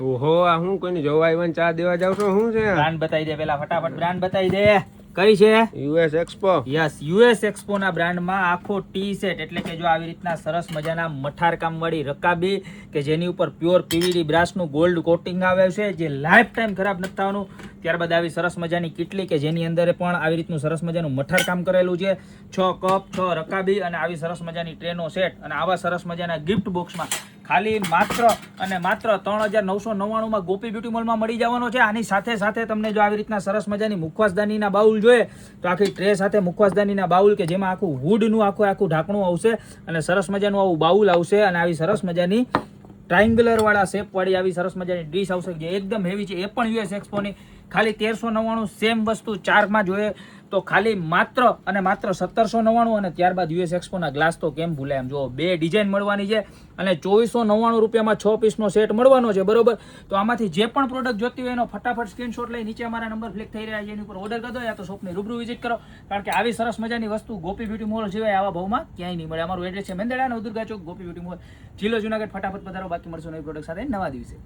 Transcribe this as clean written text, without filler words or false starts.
ઓહો આ હું કોઈની જોવા આવ્યા ચા દેવા જાવ છો શું છે બ્રાન્ડ બતાવી દે પેલા ફટાફટ બ્રાન્ડ બતાવી દે કઈ છે US expo yes US expo ના બ્રાન્ડમાં આખો ટી સેટ એટલે કે જો આવી રીતના સરસ મજાના મઠાર કામ વાળી રકાબી કે જેની ઉપર પ્યોર પીવીડી બ્રાસનું ગોલ્ડ કોટિંગ આવે છે જે લાઈફ ટાઈમ ખરાબ નથી થવાનું. ત્યારબાદ આવી સરસ મજાની કીટલી કે જેની અંદર પણ આવી રીતનું સરસ મજાનું મઠાર કામ કરેલું છે. 6 કપ 6 રકાબી અને આવી સરસ મજાની ટ્રેનો સેટ અને આવા સરસ મજાના ગિફ્ટ બોક્સમાં ખાલી માત્ર અને માત્ર 3999 માં ગોપી બ્યુટી મોલમાં મળી જવાનો છે. આની સાથે સાથે તમને જો આવી રીતના સરસ મજાની મુખવાસદાનીના બાઉલ જોઈએ તો આખી ટ્રે સાથે મુખવાસદાનીના બાઉલ કે જેમાં આખું વુડનું આખું ઢાંકણું આવશે અને સરસ મજાનું આવું બાઉલ આવશે અને આવી સરસ મજાની ટ્રાયંગ્યુલર વાળા શેપ વાળી આવી સરસ મજાની ડીશ આવશે જે એકદમ હેવી છે. એ પણ યુએસ એક્સપોની ખાલી 1399 સેમ વસ્તુ 4 માં જોઈએ તો ખાલી માત્ર અને માત્ર 1799 અને ત્યારબાદ યુએસ એક્સપોના ગ્લાસ તો કેમ ભૂલાય એમ જો બે ડિઝાઇન મળવાની છે અને 2499 રૂપિયામાં 6 પીસનો સેટ મળવાનો છે બરોબર. તો આમાંથી જે પણ પ્રોડક્ટ જોતી હોય એનો ફટાફટ સ્ક્રીનશોટ લઈ નીચે અમારા નંબર ક્લિક થઈ રહ્યા છે એની ઉપર ઓર્ડર કરી દો યા તો શોપની રૂબરૂ વિઝિટ કરો કારણ કે આવી સરસ મજાની વસ્તુ ગોપી બ્યુટી મોલ સિવાય આવા ભાવમાં ક્યાંય નહીં મળે. અમારું એડ્રેસ છે મેંદરડા નવદુર્ગા ચોક ગોપી બ્યુટી મોલ જિલ્લો જુનાગઢ. ફટાફટ પધારો બાકી મળશું નવી પ્રોડક્ટ સાથે નવા દિવસે.